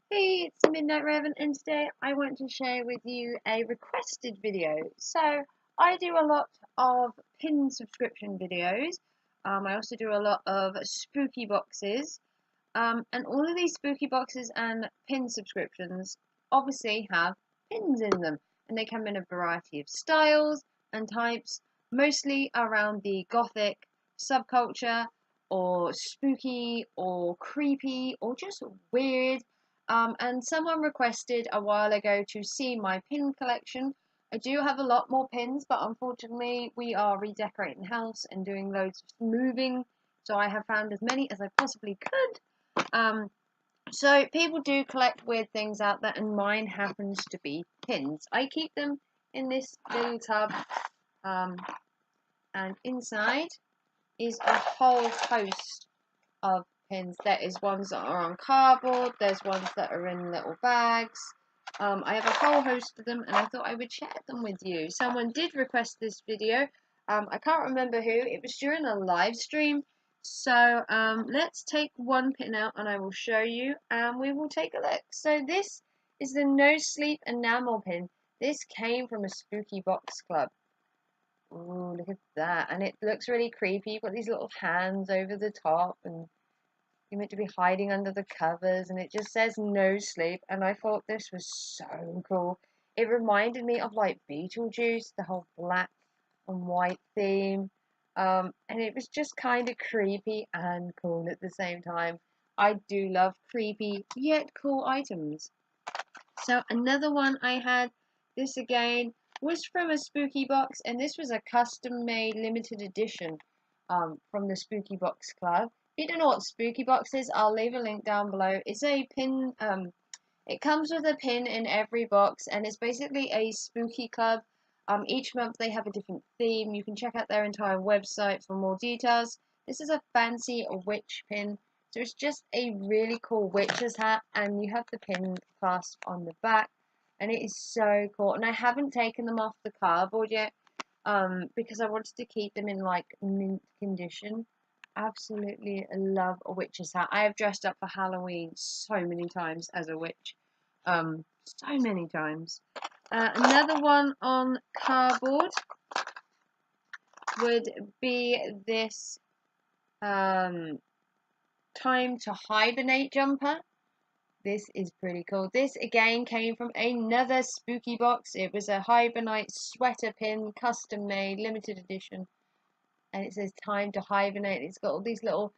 Hey, it's Midnight Raven, and today I want to share with you a requested video. So, I do a lot of pin subscription videos. I also do a lot of spooky boxes. And all of these spooky boxes and pin subscriptions obviously have pins in them. And they come in a variety of styles and types, mostly around the gothic subculture, or spooky, or creepy, or just weird. And someone requested a while ago to see my pin collection. I do have a lot more pins, but unfortunately we are redecorating the house and doing loads of moving, so I have found as many as I possibly could. So people do collect weird things out there, and mine happens to be pins. I keep them in this little tub, and inside is a whole host of pins. There is ones that are on cardboard, there's ones that are in little bags. I have a whole host of them, and I thought I would share them with you. Someone did request this video. I can't remember who. It was during a live stream. So let's take one pin out and I will show you, and we will take a look. So this is the No Sleep enamel pin. This came from a spooky box club. Ooh, look at that. And it looks really creepy. You've got these little hands over the top, and you're meant to be hiding under the covers, and it just says no sleep. And I thought this was so cool. It reminded me of like Beetlejuice, the whole black and white theme. And it was just kind of creepy and cool at the same time. I do love creepy yet cool items. So another one I had, this again was from a spooky box, and this was a custom made limited edition from the Spooky Box Club. If you don't know what Spooky Box is, I'll leave a link down below. It's a pin, it comes with a pin in every box, and it's basically a spooky club. Each month they have a different theme. You can check out their entire website for more details. This is a fancy witch pin. So it's just a really cool witch's hat, and you have the pin clasp on the back, and it is so cool. And I haven't taken them off the cardboard yet, because I wanted to keep them in like mint condition. Absolutely love a witch's hat. I have dressed up for Halloween so many times as a witch, so many times. Another one on cardboard would be this Time to Hibernate jumper. This is pretty cool. This again came from another spooky box. It was a Hibernate sweater pin, custom made, limited edition. And it says Time to Hibernate. It's got all these little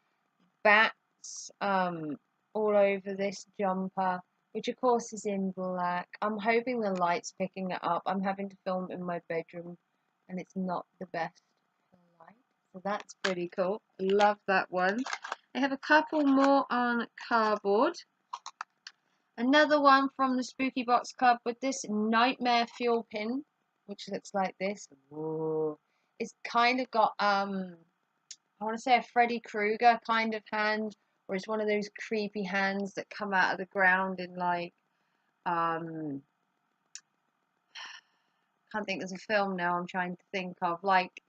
bats all over this jumper, which of course is in black. I'm hoping the light's picking it up. I'm having to film in my bedroom, and it's not the best light. So that's pretty cool. Love that one. I have a couple more on cardboard. Another one from the Spooky Box Club with this Nightmare Fuel pin, which looks like this. Whoa. It's kind of got I want to say a Freddy Krueger kind of hand, or it's one of those creepy hands that come out of the ground in like can't think, there's a film now I'm trying to think of, like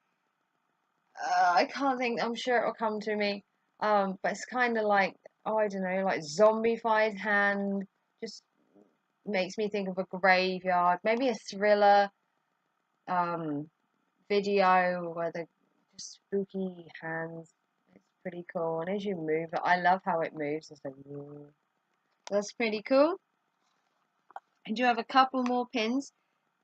I can't think, I'm sure it'll come to me. But it's kind of like, oh, I don't know, like zombified hand. Just makes me think of a graveyard, maybe a thriller video where the just spooky hands. It's pretty cool, and as you move it, I love how it moves. It's like, whoa. That's pretty cool. I do have a couple more pins.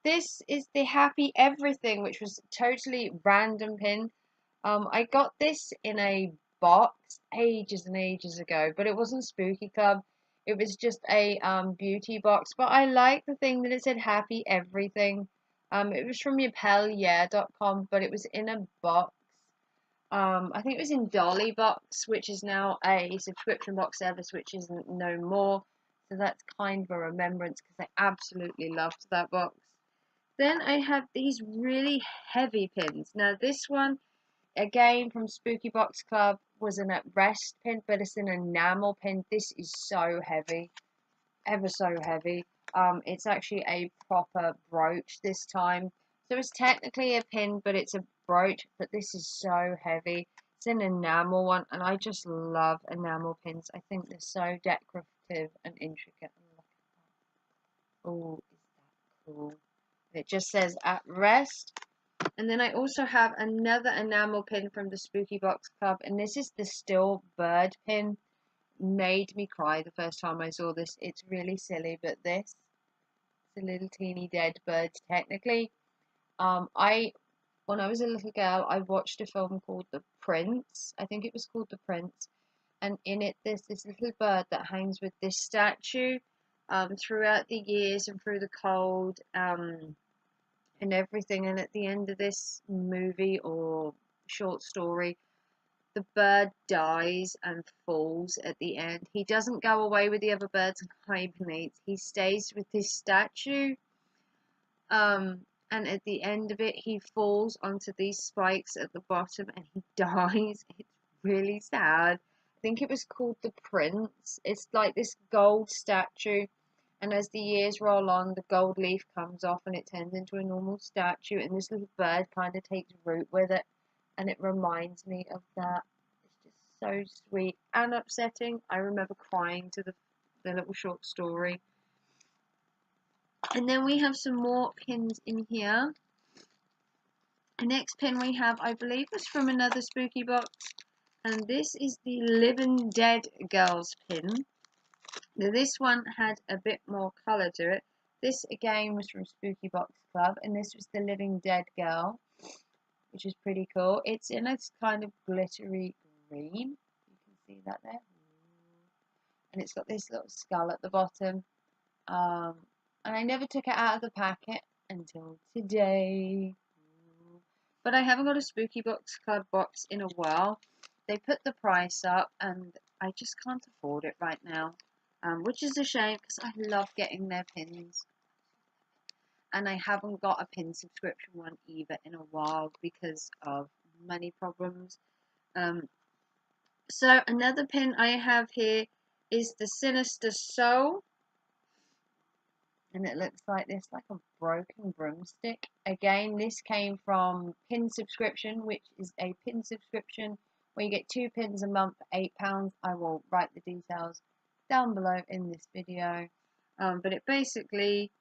This is the Happy Everything, which was a totally random pin. I got this in a box ages and ages ago, but it wasn't Spooky Club. It was just a beauty box. But I like the thing that it said Happy Everything. It was from yapelyeah.com, but it was in a box. I think it was in Dolly Box, which is now a subscription box service, which isn't no more. So that's kind of a remembrance, because I absolutely loved that box. Then I have these really heavy pins. Now this one, again from Spooky Box Club, was an at rest pin, but it's an enamel pin. This is so heavy, ever so heavy. It's actually a proper brooch this time. So it's technically a pin, but it's a brooch, but this is so heavy. It's an enamel one, and I just love enamel pins. I think they're so decorative and intricate. Oh, is that cool? It just says at rest. And then I also have another enamel pin from the Spooky Box Club, and this is the Still Bird pin. Made me cry the first time I saw this. It's really silly, but this is a little teeny dead bird technically. When I was a little girl, I watched a film called The Prince. I think it was called The Prince, and in it there's this little bird that hangs with this statue. Throughout the years and through the cold, and everything, and at the end of this movie or short story, the bird dies and falls at the end. He doesn't go away with the other birds and hibernates. He stays with his statue. And at the end of it, he falls onto these spikes at the bottom and he dies. It's really sad. I think it was called The Prince. It's like this gold statue, and as the years roll on, the gold leaf comes off and it turns into a normal statue, and this little bird kind of takes root with it, and it reminds me of that. It's just so sweet and upsetting. I remember crying to the little short story. And then we have some more pins in here. The next pin we have, I believe, was from another spooky box, and this is the Living Dead Girls pin. Now this one had a bit more colour to it. This again was from Spooky Box Club, and this was the Living Dead Girl, which is pretty cool. It's in a kind of glittery green. You can see that there. And it's got this little skull at the bottom. And I never took it out of the packet until today. But I haven't got a Spooky Box Club box in a while. They put the price up and I just can't afford it right now. Which is a shame because I love getting their pins. And I haven't got a pin subscription one either in a while because of money problems. So another pin I have here is the Sinister Soul. And it looks like this, like a broken broomstick. Again, this came from Pin Subscription, which is a pin subscription where you get 2 pins a month for £8. I will write the details down below in this video. But it basically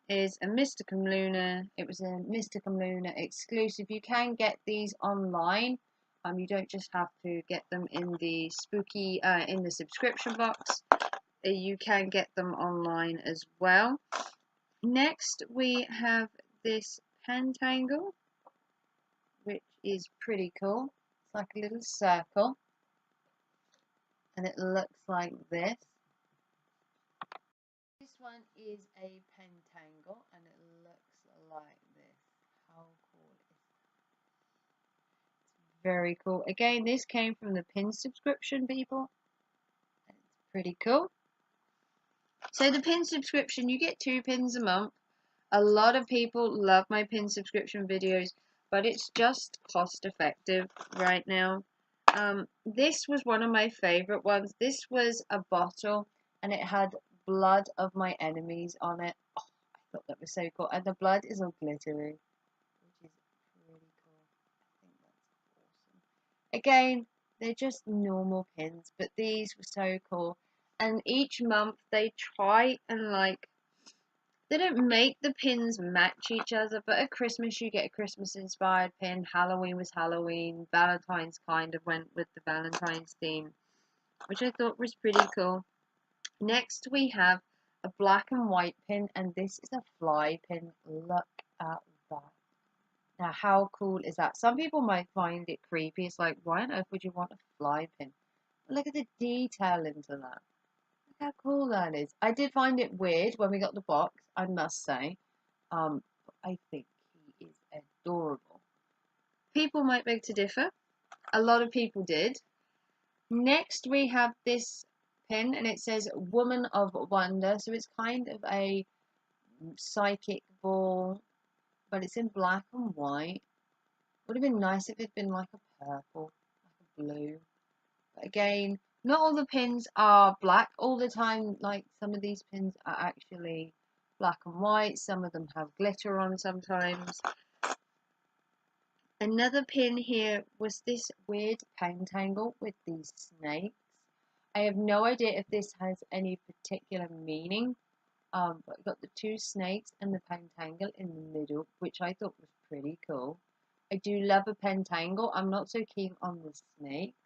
is a Mysticum Luna. It was a Mysticum Luna exclusive. You can get these online. You don't just have to get them in the in the subscription box. You can get them online as well. Next we have this pentangle, which is pretty cool. It's like a little circle, and it looks like this. This one is a pentangle, and it looks like this. How cool is that? It's very cool. Again, this came from the pin subscription, people. And it's pretty cool. So the pin subscription, you get 2 pins a month. A lot of people love my pin subscription videos, but it's just cost effective right now. This was one of my favorite ones. This was a bottle and it had blood of my enemies on it. Oh, I thought that was so cool. And the blood is all glittery, which is really cool. I think that's awesome. Again, they're just normal pins, but these were so cool. And each month they try and they don't make the pins match each other, but at Christmas you get a Christmas inspired pin. Halloween was Halloween. Valentine's kind of went with the Valentine's theme, which I thought was pretty cool. Next we have a black and white pin, and this is a fly pin. Look at that. Now how cool is that? Some people might find it creepy. It's like, why on earth would you want a fly pin? Look at the detail into that. How cool that is. I did find it weird when we got the box, I must say. But I think he is adorable. People might beg to differ. A lot of people did. Next we have this pin, and it says Woman of Wonder. So it's kind of a psychic ball, but it's in black and white. Would have been nice if it'd been like a purple, like a blue. But again, not all the pins are black all the time. Like some of these pins are actually black and white. Some of them have glitter on sometimes. Another pin here was this weird pentangle with these snakes. I have no idea if this has any particular meaning. But I got the two snakes and the pentangle in the middle, which I thought was pretty cool. I do love a pentangle. I'm not so keen on the snakes,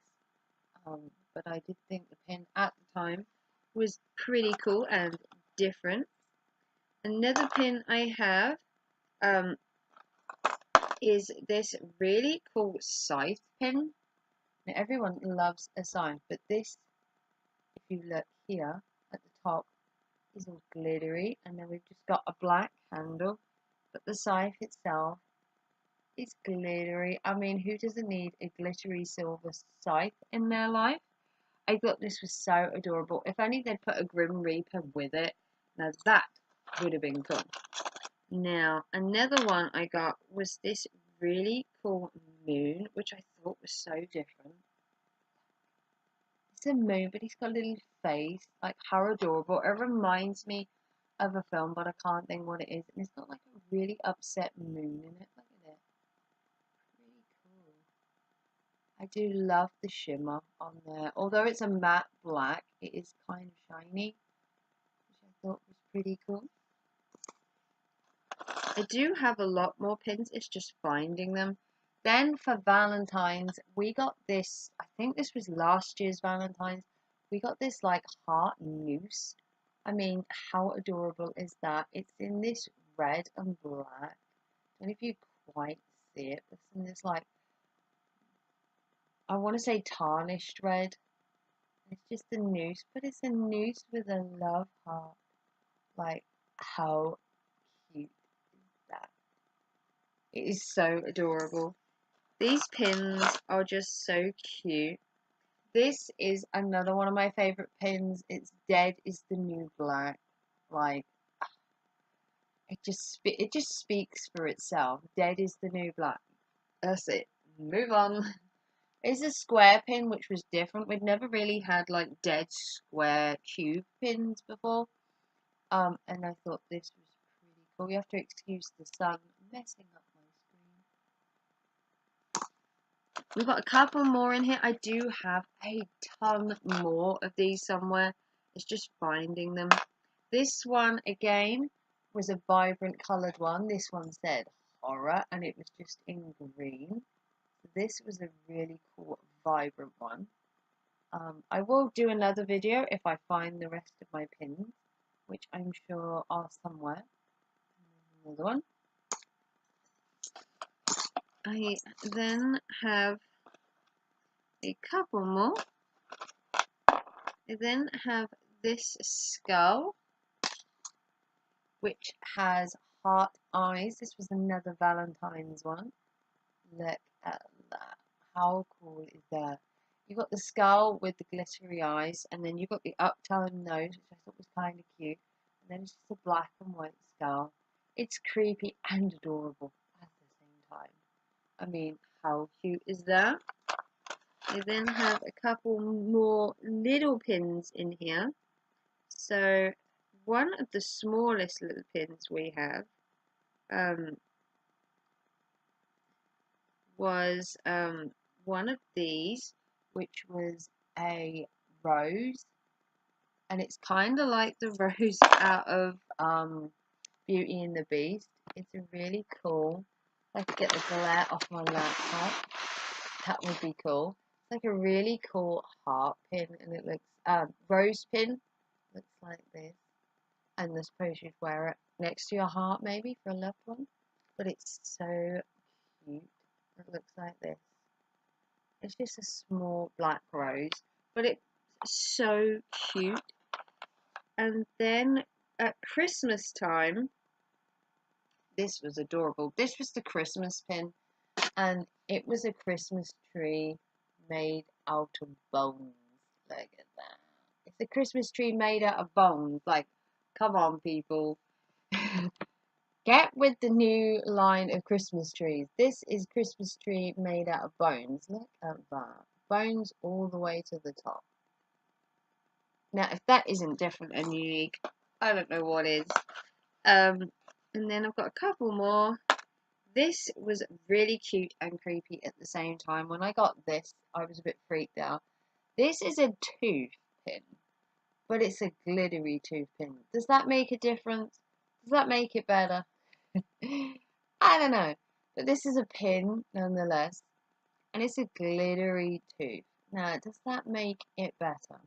but I did think the pin at the time was pretty cool and different. Another pin I have is this really cool scythe pin. Now, everyone loves a scythe, but this, if you look here at the top, is all glittery, and then we've just got a black handle, but the scythe itself is glittery. I mean, who doesn't need a glittery silver scythe in their life? I thought this was so adorable. If only they'd put a Grim Reaper with it, now that would have been cool. Now, another one I got was this really cool moon, which I thought was so different. It's a moon, but he's got a little face. Like, how adorable. It reminds me of a film, but I can't think what it is. And it's got like a really upset moon in it. Look at it. Pretty cool. I do love the shimmer on there. Although it's a matte black, it is kind of shiny, which I thought was pretty cool. I do have a lot more pins, it's just finding them. Then for Valentine's, we got this, I think this was last year's Valentine's, we got this like heart noose. I mean, how adorable is that? It's in this red and black. I don't know if you quite see it. It's in this like, I want to say tarnished red. It's just a noose, but it's a noose with a love heart. Like, how cute is that? It is so adorable. These pins are just so cute. This is another one of my favourite pins. It's Dead is the New Black. Like, it just speaks for itself. Dead is the new black. That's it. Move on. It's a square pin, which was different. We'd never really had like dead square tube pins before. And I thought this was pretty cool. You have to excuse the sun messing up my screen. We've got a couple more in here. I do have a ton more of these somewhere. It's just finding them. This one, again, was a vibrant coloured one. This one said horror, and it was just in green. This was a really cool, vibrant one. I will do another video if I find the rest of my pins, which I'm sure are somewhere. Another one. I then have a couple more. I then have this skull, which has heart eyes. This was another Valentine's one. Look at that. How cool is that? You got the skull with the glittery eyes, and then you got the upturned nose, which I thought was kind of cute. And then it's just a black and white skull. It's creepy and adorable at the same time. I mean, how cute is that? I then have a couple more little pins in here. So one of the smallest little pins we have was one of these, which was a rose, and it's kind of like the rose out of Beauty and the Beast. It's a really cool. If I could get the glare off my laptop, that would be cool. It's like a really cool heart pin, and it looks rose pin. Looks like this, and I suppose you'd wear it next to your heart maybe for a loved one. But it's so cute. It looks like this. It's just a small black rose, but it's so cute. And then at Christmas time, this was adorable. This was the Christmas pin, and it was a Christmas tree made out of bones. Look at that. It's a Christmas tree made out of bones. Like, come on, people. Get with the new line of Christmas trees. This is Christmas tree made out of bones. Look at that. Bones all the way to the top. Now, if that isn't different and unique, I don't know what is. And then I've got a couple more. This was really cute and creepy at the same time. When I got this, I was a bit freaked out. This is a tooth pin, but it's a glittery tooth pin. Does that make a difference? Does that make it better? I don't know. But this is a pin nonetheless, and it's a glittery tooth. Now, does that make it better?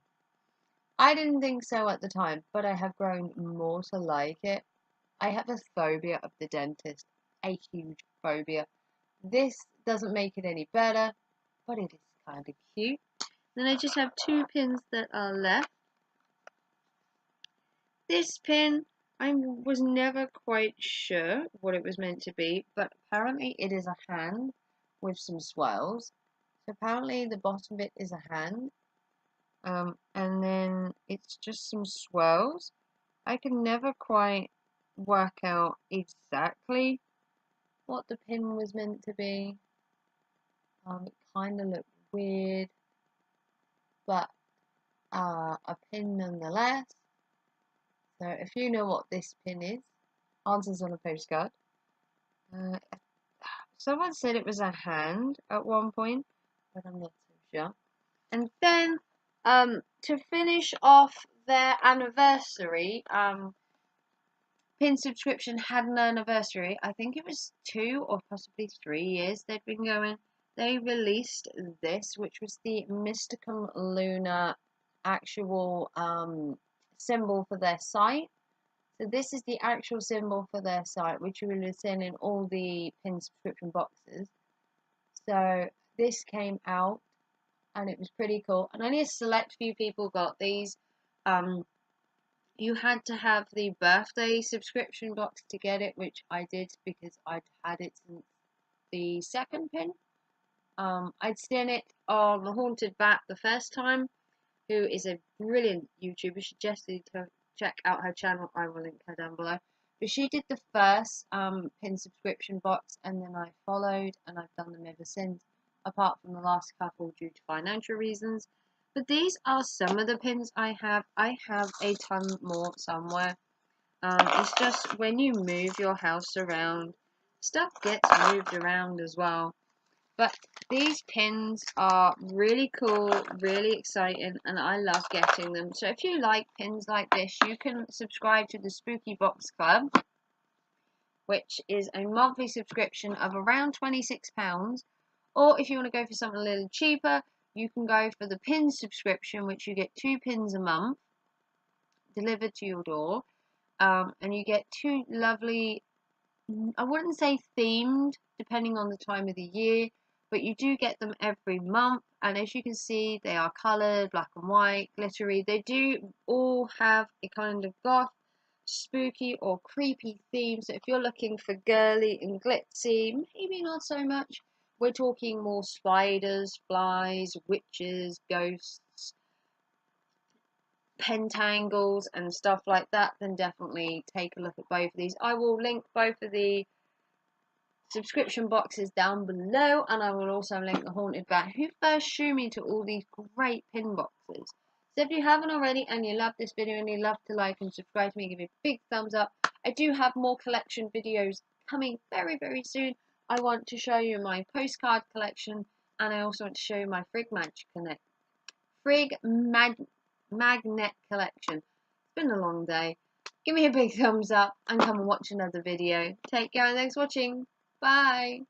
I didn't think so at the time, but I have grown more to like it. I have a phobia of the dentist, a huge phobia. This doesn't make it any better, but it is kind of cute. Then I just have two pins that are left. This pin, I was never quite sure what it was meant to be, but apparently it is a hand with some swirls. So apparently the bottom bit is a hand, and then it's just some swirls. I can never quite work out exactly what the pin was meant to be. It kind of looked weird, but a pin nonetheless. So if you know what this pin is, answers on a postcard. Someone said it was a hand at one point, but I'm not so sure. And then, to finish off their anniversary, Pin subscription had an anniversary. I think it was 2 or possibly 3 years they'd been going. They released this, which was the Mysticum Lunar actual symbol for their site. So this is the actual symbol for their site, which you will have seen in all the pin subscription boxes. So this came out, and it was pretty cool. And only a select few people got these. You had to have the birthday subscription box to get it, which I did because I'd had it since the second pin. I'd seen it on the Haunted Bat the first time, who is a brilliant YouTuber. She suggested to check out her channel. I will link her down below. But she did the first pin subscription box, and then I followed, and I've done them ever since, apart from the last couple due to financial reasons. But these are some of the pins I have. I have a ton more somewhere. It's just when you move your house around, stuff gets moved around as well. But these pins are really cool, really exciting, and I love getting them. So if you like pins like this, you can subscribe to the Spooky Box Club, which is a monthly subscription of around £26. Or if you want to go for something a little cheaper, you can go for the pin subscription, which you get 2 pins a month delivered to your door. And you get 2 lovely, I wouldn't say themed, depending on the time of the year, but you do get them every month. And as you can see, they are coloured, black and white, glittery. They do all have a kind of goth, spooky or creepy theme. So if you're looking for girly and glitzy, maybe not so much. We're talking more spiders, flies, witches, ghosts, pentangles and stuff like that, then definitely take a look at both of these. I will link both of the subscription boxes down below, and I will also link the Haunted Bat, who first showed me to all these great pin boxes. So if you haven't already and you love this video and you love to like and subscribe to me, give me a big thumbs up. I do have more collection videos coming very, very soon. I want to show you my postcard collection, and I also want to show you my magnet collection. It's been a long day. Give me a big thumbs up and come and watch another video. Take care and thanks for watching. Bye.